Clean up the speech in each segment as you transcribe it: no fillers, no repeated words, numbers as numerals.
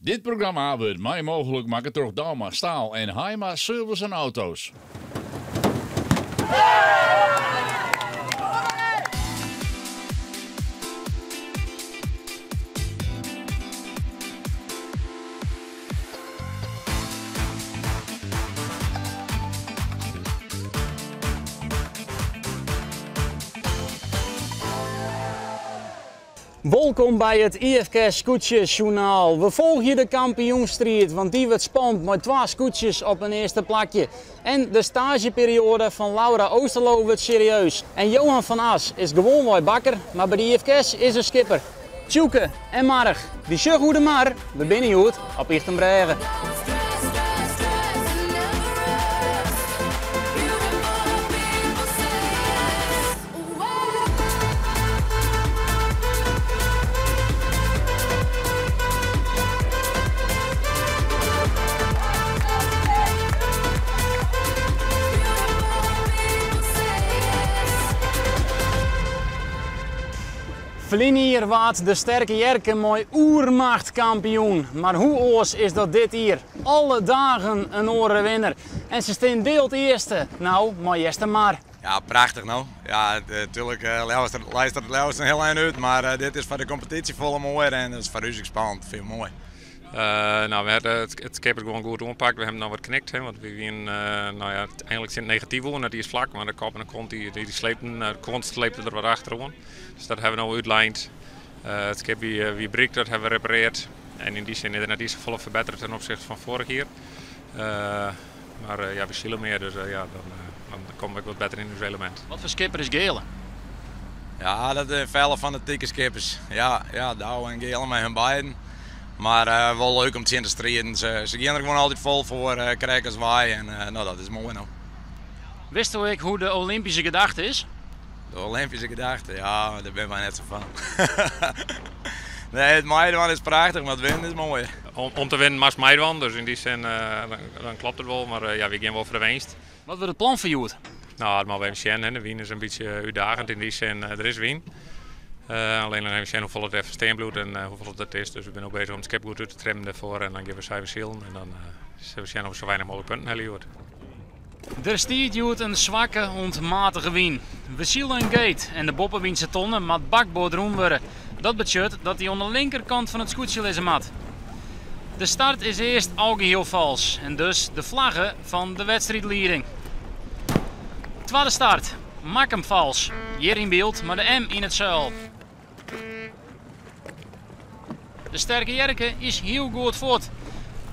Dit programma wordt mij mogelijk maken door Dalma Staal en Haima Service en Auto's. Welkom bij het IFK Scootjesjournaal. We volgen hier de kampioenstrijd, want die wordt spannend met 2 scootjes op een eerste plakje. En de stageperiode van Laura Oosterlo wordt serieus. En Johan van As is gewoon mooi bakker, maar bij de IFK is een skipper. Tjoeke en Marg, die zeggen hoe de maar, we binnen goed op Ichtenbregen. Vlinier waard de sterke Jerke mooi oermachtkampioen. Maar hoe oors is dat dit hier? Alle dagen een orenwinner. En ze staan deelt eerste. Nou, mooi eerste maar. Ja, prachtig nou. Ja, natuurlijk luistert het heel eind uit, maar dit is voor de competitie volle mooi en dat is voor ons spannend, veel mooi. Nou, we hebben het skipper gewoon goed oppakt. We hebben nou wat knikt, hè, want we waren eigenlijk zijn negatief worden. Die is vlak, maar de kop en de kont die sleepte er wat achterom. Dus dat hebben we nou uitlijnd. Het skip wie breekt, dat hebben we repareerd. En in die zin is het volop verbeterd ten opzichte van vorig jaar. Maar ja, we zullen meer, dus dan komen we wat beter in ons element. Wat voor skipper is Gele? Ja, dat is vele van de dikke skippers. Ja, Douwe en Gele met hun beiden. Maar wel leuk om te zien te strijden. Ze gaan er gewoon altijd vol voor, krijgen zwaai en nou, dat is mooi nou. Wist u ook hoe de Olympische gedachte is? De Olympische gedachte, ja, daar ben ik net zo van. Nee, het meiden is prachtig, maar het winnen is mooi. Om te winnen mag meiden, dus in die zin dan klopt het wel, maar ja, we gaan wel voor de winst. Wat wordt het plan voor jou? Nou, dat mag we even zien. De wien is een beetje uitdagend in die zin, er is wien. Alleen dan even zien hoeveel het even steenbloed en hoeveel het is. Dus we zijn ook bezig om het skip goed uit te trimmen daarvoor en dan geven we 7 zielen. En dan zullen we zien of we zo weinig mogelijk punten hebben. Er stiert een zwakke, ontmatige wien. We zielen een gate en de boppen wien ze tonnen met bakboord roem worden. Dat betekent dat hij aan de linkerkant van het scootje is mat. De start is eerst al geheel vals en dus de vlaggen van de wedstrijdleiding. Tweede start, maak hem vals. Hier in beeld, maar de M in het zuil. De sterke Jerke is heel goed voort.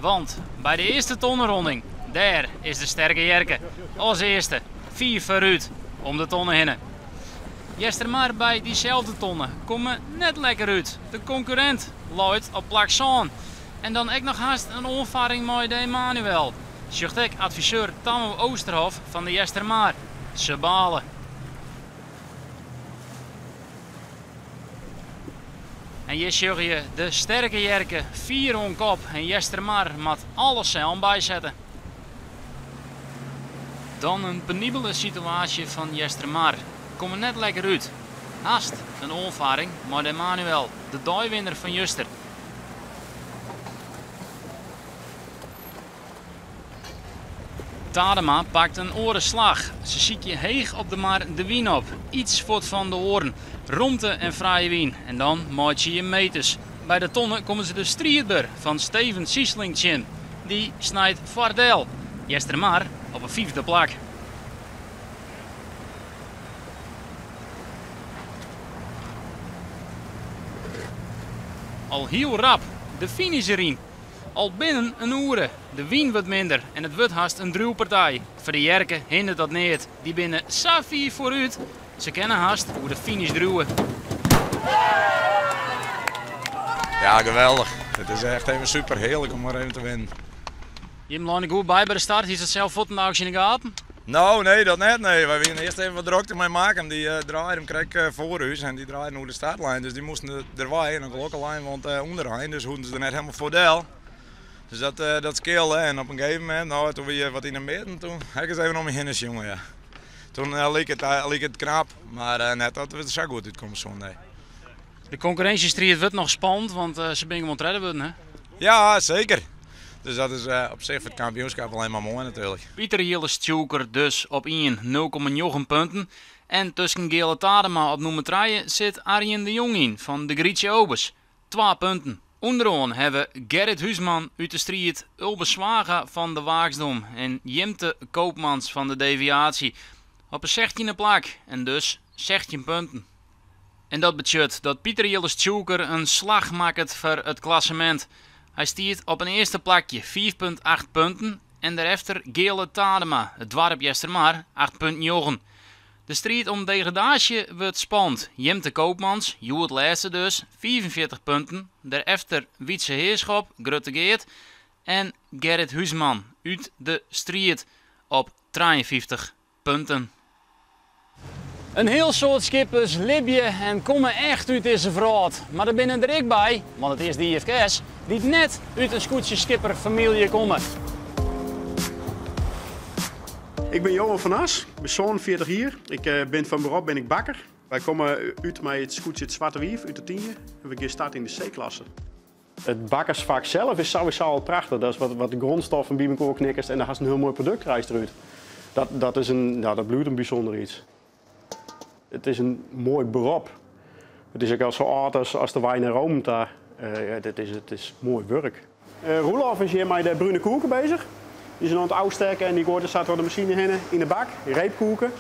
Want bij de eerste tonnenronding, daar is de sterke Jerke. Als eerste, 4 vooruit om de tonnen heen. Gisteren maar bij diezelfde tonnen komen net lekker uit. De concurrent luidt op plak zo'n. En dan ook nog haast een onvaring met de Emanuel. Zegt ik adviseur Tammo Oosterhof van de Jestermaar. Ze balen. En hier zie je de sterke Jerke 4 on kop en Jestermaar met alles zelf bijzetten. Dan een penibele situatie van Jestermaar. Komen net lekker uit. Haast een onvaring, maar Emanuel, de dooiwinner van Juster. Tadema pakt een orenslag. Ze ziet je heeg op de maar de wien op. Iets voort van de oren. Romte en fraaie wien. En dan maakt je meters. Bij de tonnen komen ze de strijdber van Steven Sieslingtjen. Die snijdt Vardel. Jestermaar op een 5e plak. Al heel rap. De finish erin. Al binnen een uur. De wien wat minder en het wordt haast een druwpartij. Voor de Jerke hindert dat niet. Die binnen Safi vooruit. Ze kennen haast hoe de finish druwen. Ja, geweldig. Het is echt even super heerlijk om maar even te winnen. Je hebt nog goed bij de start. Is het zelf voetendagjes in de gaten? Nou, nee, dat net. Nee. We willen eerst even wat drukte mee maken. Die draaide hem kreeg voor ons en die draaide naar de startlijn. Dus die moesten erbij en de lokkenlijn want onderaan. Dus hoefden ze er net helemaal voordeel. Dus dat scheelde en op een gegeven moment, nou, toen we wat in de midden, toen heb ik eens even om me heen, jongen, ja. Toen leek het knap, maar net dat we er zo goed uitkomen zondag. De concurrentiestrijd wordt nog spannend, want ze zijn gewoon redden worden, hè? Ja, zeker. Dus dat is op zich voor het kampioenschap alleen maar mooi natuurlijk. Pieter Jilles Tjoeker dus op 1 0,9 punten. En tussen Gele Tadema op nummer 3 zit Arjen de Jong in van de Grietje Obers. 2 punten. Onderaan hebben Gerrit Huisman uit de strijd, Ulbe Swaga van de Waaksdom en Jimte Koopmans van de Deviatie op een 16e plak en dus 16 punten. En dat betekent dat Pieter Jilles Tjoeker een slag maakt voor het klassement. Hij stiert op een eerste plakje 4,8 punten en daarachter Gele Tadema, het dwarp Jestermaar, 8,9. De strijd om degradatie wordt spannend. Jimte Koopmans, het laatste dus, 44 punten. Daarachter Wietse Heerschop, Grutte Geert en Gerrit Huisman uit de strijd op 53 punten. Een heel soort skippers libje en komen echt uit deze vraat. Maar er binnen er ik bij, want het is de IFKS, die net uit een scootjeskipperfamilie komen. Ik ben Johan van As, ik ben 47 jaar. Ik ben van beroep ben ik bakker. Wij komen uit met het scootje het Zwarte Wief uit de 10e en we gaan starten in de C-klasse. Het bakkersvak zelf is sowieso al prachtig. Dat is wat de grondstoffen bij elkaar knikkers en daar has een heel mooi product eruit. Dat bloeit een bijzonder iets. Het is een mooi beroep. Het is ook al zo oud als de wijn in Rome daar. Het is mooi werk. Roelof is hier met de bruine koeken bezig. Die zijn aan het uitsteken en die gooit er door de machine heen in de bak, reepkoeken.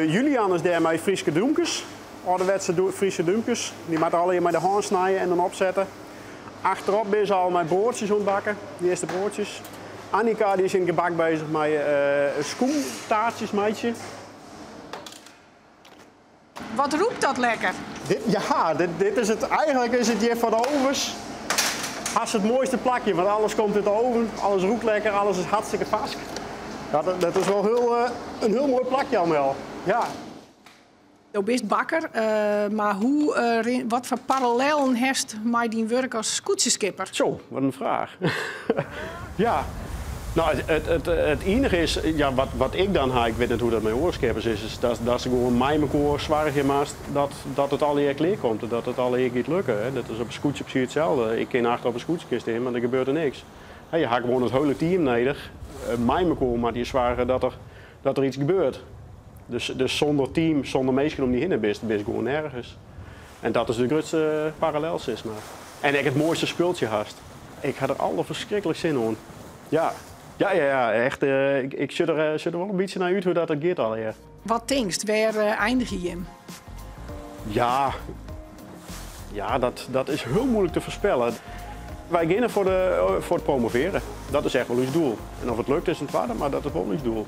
Julian is daar met Friese doemkes. Ouderwetse Friese doemkes. Die moet alleen met de hand snijden en dan opzetten. Achterop ben ze al met broodjes aan het bakken, de eerste broodjes. Annika die is in het gebak bezig met schoentaartjes, meidje. Wat roept dat lekker? Dit is het. Eigenlijk is het hier voor de ovens. Als het mooiste plakje, want alles komt uit de oven, alles roept lekker, alles is hartstikke vast. Dat is wel een heel mooi plakje allemaal. Ja. Je bent bakker, maar wat voor parallellen heeft met die werk als scootjeskipper? Zo, wat een vraag. Ja. Nou, het enige is, ja, wat ik dan heb, ik weet niet hoe dat met oorskippers is dat ze gewoon mij elkaar zwaar maakt dat het al hier klaar komt, dat het al hier gaat lukken. Hè. Dat is op een scootje precies hetzelfde. Ik kan achter op een scootjekist in, maar er gebeurt er niks. Hey, je hebt gewoon het hele team nodig, mij elkaar, maar die zwaar dat er iets gebeurt. Dus zonder team, zonder mensen om die heen bent gewoon nergens. En dat is de grootste parallelsisme. En ik het mooiste speeltje haast. Ik had er alle verschrikkelijk zin in. Ja, echt. Ik zit er wel een beetje naar uit hoe dat gaat al hier. Wat denkst, waar eindig je hem? Ja, dat is heel moeilijk te voorspellen. Wij beginnen voor het promoveren. Dat is echt wel ons doel. En of het lukt is een tweede, maar dat is wel ons doel.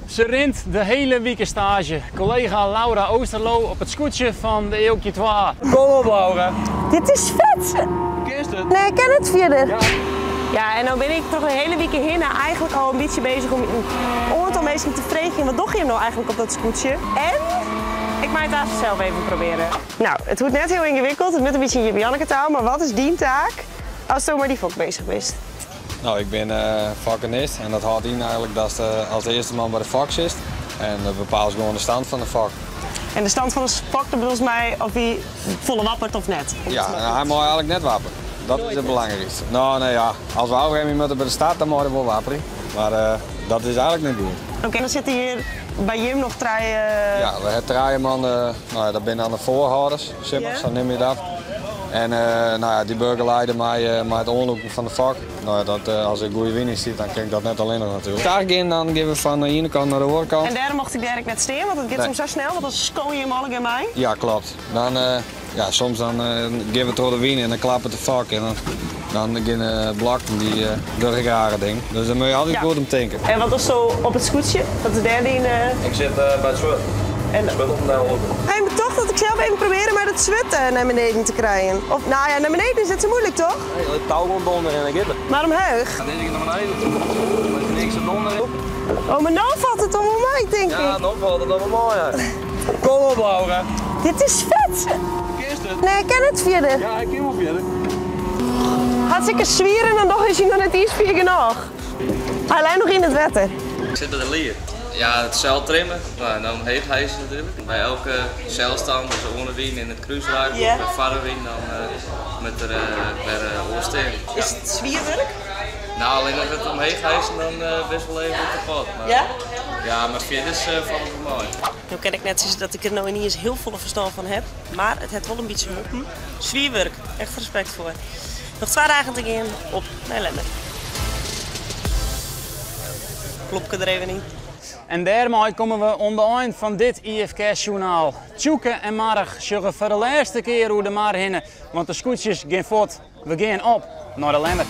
Ze rint de hele weekend stage. Collega Laura Oosterlo op het scootje van de Eeuwkje 2. Kom op, Laura. Dit is vet! Kist het? Nee, ik ken het verder. Ja. Ja, en dan ben ik toch een hele week heen eigenlijk al een beetje bezig om een aantal mensen te vreten. Wat doe je nou eigenlijk op dat scootje? En ik maak het eigenlijk zelf even proberen. Nou, het wordt net heel ingewikkeld. Het moet een beetje in Janneke taal, maar wat is die taak als je maar die fok bezig bent? Nou, ik ben vakkenist en dat houdt in eigenlijk dat je als de eerste man bij de vak zit en dat bepaalt gewoon de stand van de vak. En de stand van de vak, dat bedoelt mij of hij volle wappert of net? Ja, hij moet eigenlijk net wapperen. Dat is het belangrijkste. Nou, nee, ja, als we afremmen moeten bij de start, dan moet hij wel wapperen. Maar dat is eigenlijk niet goed. Oké, dan zitten hier bij Jim nog drie... Ja, we hebben drie man, nou, dat zijn dan de voorhouders, simpel, zo neem je dat. En nou ja, die burgerleider met het onderzoeken van de vak. Nou, als ik goede winning zie, dan kan ik dat net alleen nog natuurlijk. Daar gaan dan geven we van de ene kant naar de andere kant. En daar mocht ik direct net staan, want het gaat soms zo snel, want dan schoon je hem al in mij. Ja, klopt. Dan, ja, soms dan geven we door de wind en dan klapt het de vak en dan beginnen blakken die de rare ding. Dus dan moet je altijd goed om denken. En wat is zo op het scootje? Wat is daar in? Ik zit bij het zwet. En zwet op en down lopen. Hij moet toch dat ik zelf even proberen met het zwet naar beneden te krijgen. Of nou ja, naar beneden is het zo moeilijk toch? Nee, het touw komt onder en dan gaat het. Maar omhoog? Dan denk ik naar beneden toe. Dan is niks eronder op. Oh, maar nou valt het om mij, denk ik. Ja, dan valt het allemaal, ja. Kom op, Laura. Dit is vet! Kist het? Nee, ik ken het verder. Ja, ik ken hem verder. Hartstikke zwieren en dan is hij nog net iets vier genoeg. Hij lijkt nog in het wetten. Ik zit er een leer. Ja, het zeil trimmen, nou, dan heet hij ze natuurlijk. Bij elke zeilstand, dus onderwien in het cruiseraar, of bij vaderwien, dan met de per oorsteen. Is het zwierwerk? Nou, alleen als we het omheen hijsen, dan best wel even kapot. Maar, ja? Ja, maar verder valt het wel mooi. Nu kan ik net zeggen dat ik er nou niet eens heel volle verstand van heb, maar het heeft wel een beetje geholpen. Zwierwerk, echt respect voor. Nog 2 dagen te gaan op naar Lemmer. Klopke er even in. En daarmee komen we aan het eind van dit IFK-journaal. Tjoeke en Marg zullen voor de laatste keer hoe de maar hinnen, want de scootjes gaan voort. We gaan op naar de Lemmer.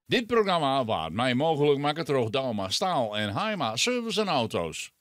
Dit programma waard mij mogelijk maken door Dalma Staal en Heima Service en Auto's.